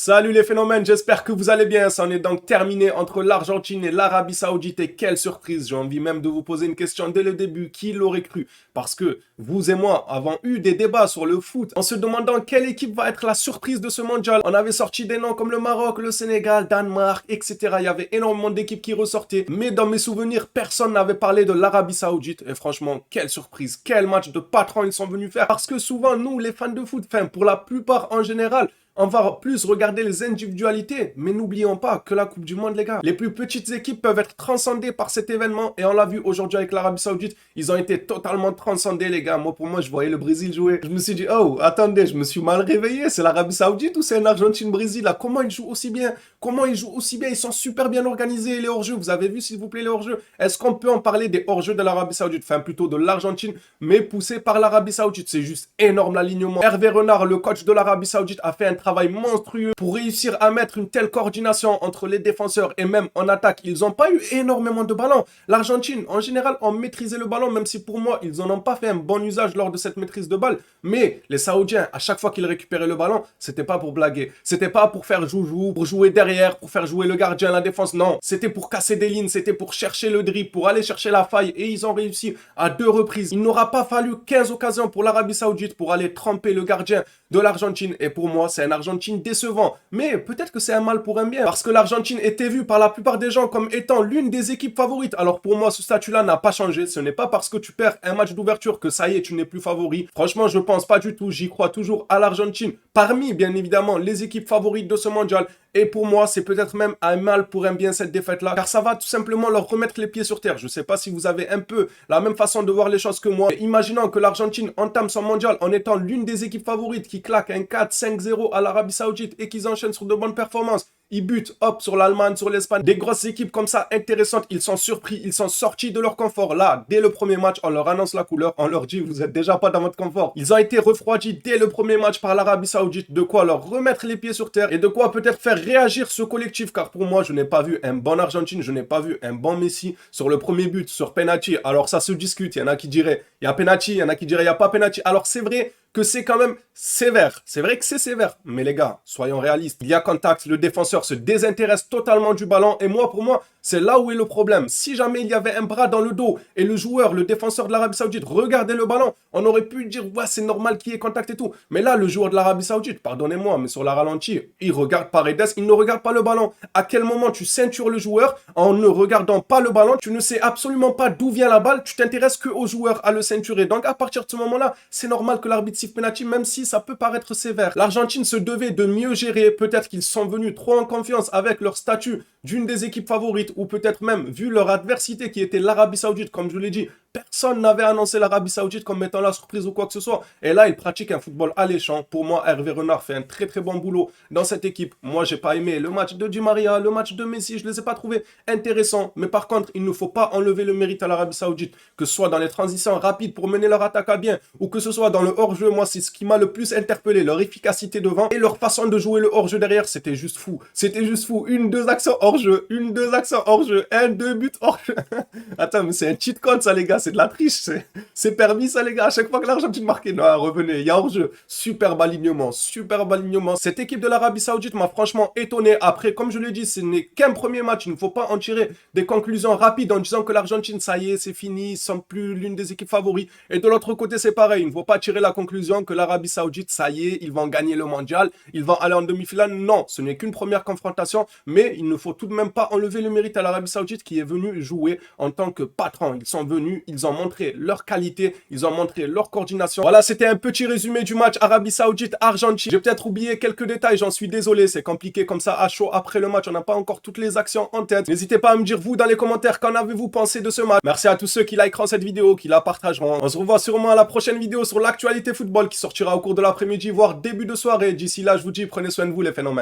Salut les phénomènes, j'espère que vous allez bien. Ça en est donc terminé entre l'Argentine et l'Arabie Saoudite et quelle surprise. J'ai envie même de vous poser une question dès le début. Qui l'aurait cru? Parce que vous et moi avons eu des débats sur le foot en se demandant quelle équipe va être la surprise de ce mondial. On avait sorti des noms comme le Maroc, le Sénégal, Danemark, etc. Il y avait énormément d'équipes qui ressortaient. Mais dans mes souvenirs, personne n'avait parlé de l'Arabie Saoudite. Et franchement, quelle surprise, quel match de patron ils sont venus faire. Parce que souvent, nous, les fans de foot, enfin pour la plupart en général, on va plus regarder les individualités, mais n'oublions pas que la Coupe du Monde, les gars, les plus petites équipes peuvent être transcendées par cet événement, et on l'a vu aujourd'hui avec l'Arabie Saoudite, ils ont été totalement transcendés, les gars. Moi, pour moi, je voyais le Brésil jouer. Je me suis dit, oh, attendez, je me suis mal réveillé, c'est l'Arabie Saoudite ou c'est un Argentine-Brésil, là? Comment ils jouent aussi bien? Comment ils jouent aussi bien? Ils sont super bien organisés, les hors-jeux. Vous avez vu, s'il vous plaît, les hors-jeux? Est-ce qu'on peut en parler des hors-jeux de l'Arabie Saoudite? Enfin, plutôt de l'Argentine, mais poussé par l'Arabie Saoudite. C'est juste énorme, l'alignement. Hervé Renard, le coach de l'Arabie Saoudite, a fait un travail monstrueux pour réussir à mettre une telle coordination entre les défenseurs et même en attaque. Ils n'ont pas eu énormément de ballons. L'Argentine, en général, ont maîtrisé le ballon, même si pour moi, ils n'en ont pas fait un bon usage lors de cette maîtrise de balle. Mais les Saoudiens, à chaque fois qu'ils récupéraient le ballon, c'était pas pour blaguer. C'était pas pour faire joujou, pour jouer derrière, pour faire jouer le gardien, la défense. Non, c'était pour casser des lignes, c'était pour chercher le dribble, pour aller chercher la faille. Et ils ont réussi à 2 reprises. Il n'aura pas fallu 15 occasions pour l'Arabie Saoudite pour aller tremper le gardien de l'Argentine. Et pour moi, c'est un Argentine décevant. Mais peut-être que c'est un mal pour un bien. Parce que l'Argentine était vue par la plupart des gens comme étant l'une des équipes favorites. Alors pour moi, ce statut-là n'a pas changé. Ce n'est pas parce que tu perds un match d'ouverture que ça y est, tu n'es plus favori. Franchement, je pense pas du tout. J'y crois toujours à l'Argentine. Parmi, bien évidemment, les équipes favorites de ce mondial. Et pour moi, c'est peut-être même un mal pour un bien cette défaite-là. Car ça va tout simplement leur remettre les pieds sur terre. Je ne sais pas si vous avez un peu la même façon de voir les choses que moi. Et imaginons que l'Argentine entame son mondial en étant l'une des équipes favorites qui claque un 4-5-0 à l'Arabie Saoudite et qu'ils enchaînent sur de bonnes performances. Ils butent, hop, sur l'Allemagne, sur l'Espagne. Des grosses équipes comme ça, intéressantes. Ils sont surpris, ils sont sortis de leur confort. Là, dès le premier match, on leur annonce la couleur. On leur dit, vous n'êtes déjà pas dans votre confort. Ils ont été refroidis dès le premier match par l'Arabie Saoudite. De quoi leur remettre les pieds sur terre et de quoi peut-être faire réagir ce collectif. Car pour moi, je n'ai pas vu un bon Argentine, je n'ai pas vu un bon Messi sur le premier but, sur penalty. Alors ça se discute. Il y en a qui diraient, il y a penalty. Il y en a qui diraient, il n'y a pas penalty. Alors c'est vrai que c'est quand même sévère. C'est vrai que c'est sévère. Mais les gars, soyons réalistes. Il y a contact, le défenseur se désintéresse totalement du ballon. Et moi, pour moi, c'est là où est le problème. Si jamais il y avait un bras dans le dos et le joueur, le défenseur de l'Arabie Saoudite regardait le ballon, on aurait pu dire, ouais, c'est normal qu'il y ait contact et tout. Mais là, le joueur de l'Arabie Saoudite, pardonnez-moi, mais sur la ralentie, il regarde Paredes, il ne regarde pas le ballon. À quel moment tu ceintures le joueur en ne regardant pas le ballon? Tu ne sais absolument pas d'où vient la balle. Tu t'intéresses que au joueur à le ceinturer. Donc, à partir de ce moment-là, c'est normal que l'arbitre siffle penalty, même si ça peut paraître sévère. L'Argentine se devait de mieux gérer. Peut-être qu'ils sont venus trop en confiance avec leur statut d'une des équipes favorites, ou peut-être même vu leur adversité qui était l'Arabie Saoudite, comme je l'ai dit. Personne n'avait annoncé l'Arabie Saoudite comme étant la surprise ou quoi que ce soit. Et là, ils pratiquent un football alléchant. Pour moi, Hervé Renard fait un très très bon boulot dans cette équipe. Moi, j'ai pas aimé le match de Di Maria, le match de Messi. Je les ai pas trouvés intéressants. Mais par contre, il ne faut pas enlever le mérite à l'Arabie Saoudite. Que ce soit dans les transitions rapides pour mener leur attaque à bien, ou que ce soit dans le hors-jeu. Moi, c'est ce qui m'a le plus interpellé. Leur efficacité devant et leur façon de jouer le hors-jeu derrière. C'était juste fou. C'était juste fou. 1-2 actions hors-jeu. 1-2 actions hors-jeu. 1-2 buts hors-jeu. Attends, mais c'est un cheat code, ça, les gars. C'est de la triche. C'est permis, ça, les gars. À chaque fois que l'Argentine marquait, non, revenez. Il y a hors-jeu. Superbe alignement. Superbe alignement. Cette équipe de l'Arabie Saoudite m'a franchement étonné. Après, comme je l'ai dit, ce n'est qu'un premier match. Il ne faut pas en tirer des conclusions rapides en disant que l'Argentine, ça y est, c'est fini. Ils ne sont plus l'une des équipes favorites. Et de l'autre côté, c'est pareil. Il ne faut pas tirer la conclusion que l'Arabie Saoudite, ça y est, ils vont gagner le mondial. Ils vont aller en demi-finale. Non, ce n'est qu'une première confrontation. Mais il ne faut tout de même pas enlever le mérite à l'Arabie Saoudite qui est venue jouer en tant que patron. Ils sont venus, ils ont montré leur qualité, ils ont montré leur coordination. Voilà, c'était un petit résumé du match Arabie Saoudite-Argentine. J'ai peut-être oublié quelques détails, j'en suis désolé, c'est compliqué comme ça à chaud après le match, on n'a pas encore toutes les actions en tête. N'hésitez pas à me dire vous dans les commentaires qu'en avez-vous pensé de ce match. Merci à tous ceux qui likeront cette vidéo, qui la partageront. On se revoit sûrement à la prochaine vidéo sur l'actualité football qui sortira au cours de l'après-midi, voire début de soirée. D'ici là, je vous dis, prenez soin de vous les phénomènes.